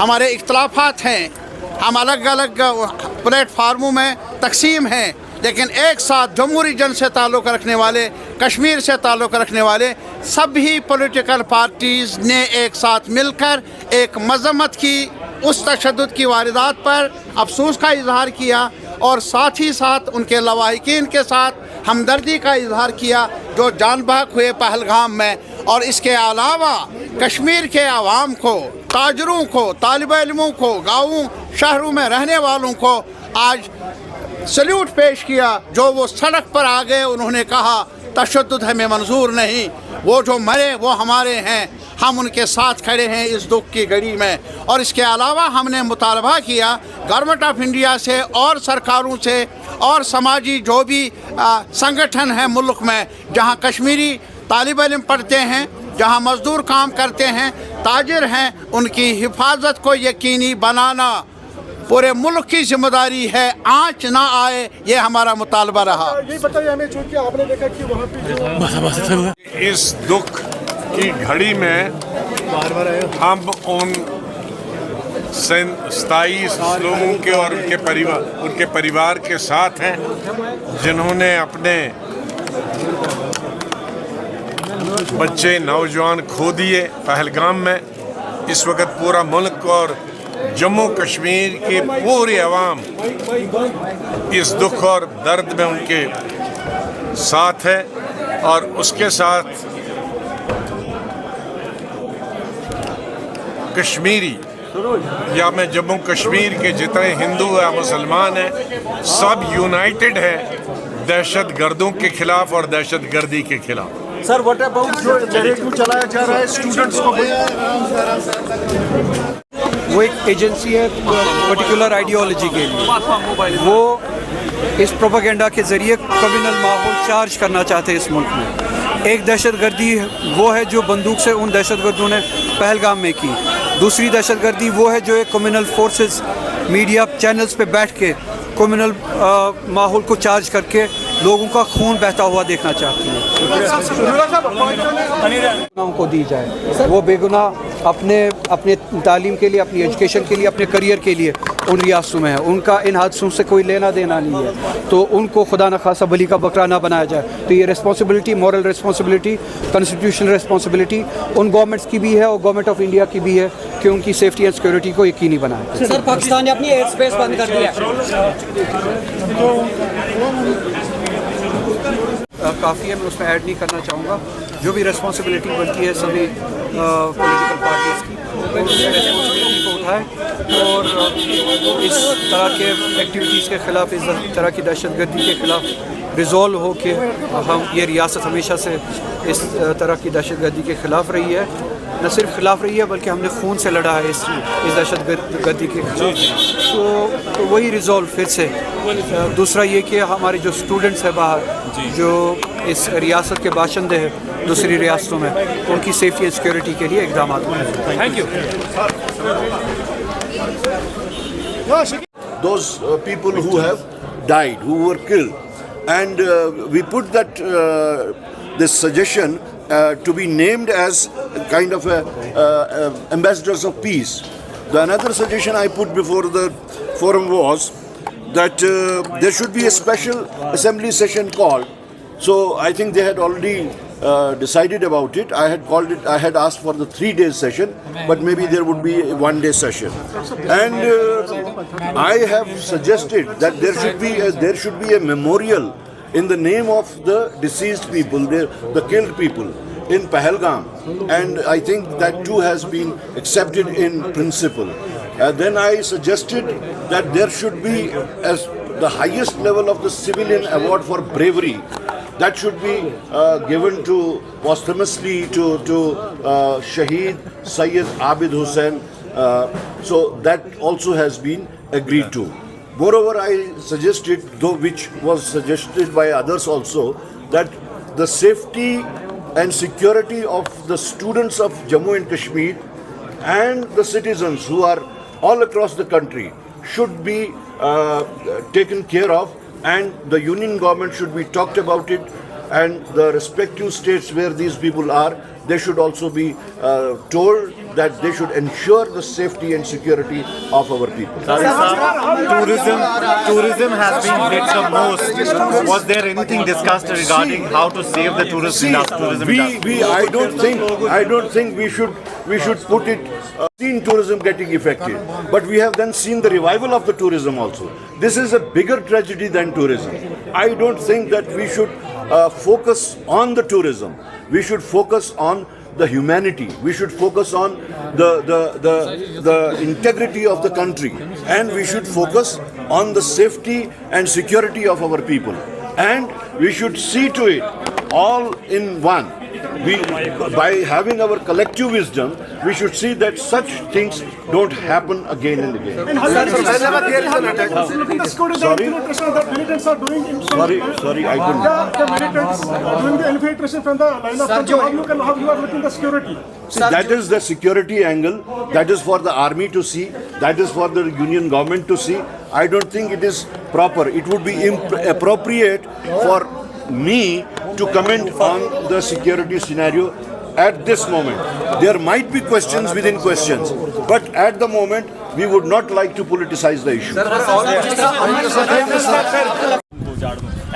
ہمارے اختلافات ہیں، ہم الگ الگ پلیٹ فارموں میں تقسیم ہیں، لیکن ایک ساتھ جمہوری جن سے تعلق رکھنے والے، کشمیر سے تعلق رکھنے والے سبھی پولیٹیکل پارٹیز نے ایک ساتھ مل کر ایک مذمت کی، اس تشدد کی واردات پر افسوس کا اظہار کیا، اور ساتھ ہی ساتھ ان کے لواحقین کے ساتھ ہمدردی کا اظہار کیا جو جان بحق ہوئے پہلگام میں۔ اور اس کے علاوہ کشمیر کے عوام کو، تاجروں کو، طالب علموں کو، گاؤں شہروں میں رہنے والوں کو آج سلیوٹ پیش کیا، جو وہ سڑک پر آ گئے، انہوں نے کہا تشدد ہمیں منظور نہیں، وہ جو مرے وہ ہمارے ہیں، ہم ان کے ساتھ کھڑے ہیں اس دکھ کی گھڑی میں۔ اور اس کے علاوہ ہم نے مطالبہ کیا گورنمنٹ آف انڈیا سے اور سرکاروں سے اور سماجی جو بھی سنگٹھن ہیں ملک میں، جہاں کشمیری طالب علم پڑھتے ہیں، جہاں مزدور کام کرتے ہیں، تاجر ہیں، ان کی حفاظت کو یقینی بنانا پورے ملک کی ذمہ داری ہے، آنچ نہ آئے، یہ ہمارا مطالبہ رہا۔ یہ بتائیے ہمیں، چونکہ آپ نے دیکھا کہ وہاں پہ اس دکھ کی گھڑی میں ہم ان 27 لوگوں کے اور ان کے پریوار کے ساتھ ہیں جنہوں نے اپنے بچے نوجوان کھو دیے پہلگام میں۔ اس وقت پورا ملک اور جموں کشمیر کی پوری عوام اس دکھ اور درد میں ان کے ساتھ ہے، اور اس کے ساتھ کشمیری یا میں جموں کشمیر کے جتنے ہندو یا مسلمان ہیں سب یونائٹڈ ہیں دہشت گردوں کے خلاف اور دہشت گردی کے خلاف۔ سر واٹ اباؤٹ جو چیریٹی چلایا جا رہا ہے اسٹوڈنٹس کو؟ وہ ایک ایجنسی ہے پرٹیکولر آئیڈیالوجی کے لیے، وہ اس پروپیگنڈا کے ذریعے کمیونل ماحول چارج کرنا چاہتے ہیں اس ملک میں۔ ایک دہشت گردی وہ ہے جو بندوق سے ان دہشت گردوں نے پہلگام میں کی، دوسری دہشت گردی وہ ہے جو ایک کمیونل فورسز میڈیا چینلز پہ بیٹھ کے کمیونل ماحول کو چارج کر کے لوگوں کا خون بہتا ہوا دیکھنا چاہتی ہے۔ کو دی جائے، وہ بے گناہ اپنے تعلیم کے لیے، اپنی ایجوکیشن کے لیے، اپنے کریئر کے لیے ان ریاستوں میں ہے، ان کا ان حادثوں سے کوئی لینا دینا نہیں ہے، تو ان کو خدا نخواستہ بلی کا بکرا نہ بنایا جائے۔ تو یہ responsibility, moral responsibility, constitutional responsibility in governments کی بھی ہے اور گورنمنٹ آف انڈیا کی بھی ہے کہ ان کی سیفٹی اینڈ سیکورٹی کو یقینی بنائے۔ سر پاکستان نے اپنی ایئر اسپیس بند کر دیا۔ کافی ہے، میں اس میں ایڈ نہیں کرنا چاہوں گا۔ جو بھی ریسپانسبلٹی بنتی ہے سبھی پولیٹیکل پارٹیز کی، وہ ریسپانسبلٹی کو اٹھائے اور اس طرح کے ایکٹیویٹیز کے خلاف، اس طرح کی دہشت گردی کے خلاف ریزولو ہو کے ہم یہ ریاست ہمیشہ سے اس طرح کی دہشت گردی کے خلاف رہی ہے، نہ صرف خلاف رہی ہے بلکہ ہم نے خون سے لڑا ہے اس دہشت گردی کے خلاف۔ تو وہی ریزولو پھر سے۔ دوسرا یہ کہ ہمارے جو اسٹوڈنٹس ہیں باہر، جو اس ریاست کے باشندے ہیں دوسری ریاستوں میں، ان کی سیفٹی اینڈ سیکورٹی کے لیے اقدامات ہونے ہیں۔ Thank you. Those people who have died, who were killed, and we put that this suggestion to be named as kind of ambassadors of peace. The another suggestion I put before the forum was that there should be a special assembly session called. So I think they had already decided about it. I had called it. I had asked for the 3-day session, but maybe there would be a 1-day session. And I have suggested that there should be a memorial in the name of the deceased people, the killed people in Pahalgam, and I think that too has been accepted in principle. Then I suggested that there should be as the highest level of the civilian award for bravery that should be given to posthumously to Shaheed Sayyid Abid Hussain. So that also has been agreed to. Moreover, I suggested, though which was suggested by others also, that the safety and security of the students of Jammu and Kashmir and the citizens who are all across the country should be taken care of, and the union government should be talked about it, and the respective states where these people are, they should also be told that they should ensure the safety and security of our people. Tourism has been hit the most. Was there anything discussed regarding how to save the tourism industry? I don't think we should put it seen tourism getting affected, but we have then seen the revival of the tourism also. This is a bigger tragedy than tourism. I don't think that we should focus on the tourism. We should focus on the humanity. We should focus on the integrity of the country, and we should focus on the safety and security of our people. And we should see to it all in one. By having our collective wisdom, we should see that such things don't happen again and again. Looking the security Sorry? infiltration that militants are doing in Sorry, I couldn't. The militants doing the infiltration from the line of control. How you are looking the security? See, that is the security angle. That is for the army to see. That is for the union government to see. I don't think it is proper. It would be appropriate for me to comment on the security scenario at this moment. There might be questions within questions, but at the moment we would not like to politicize the issue.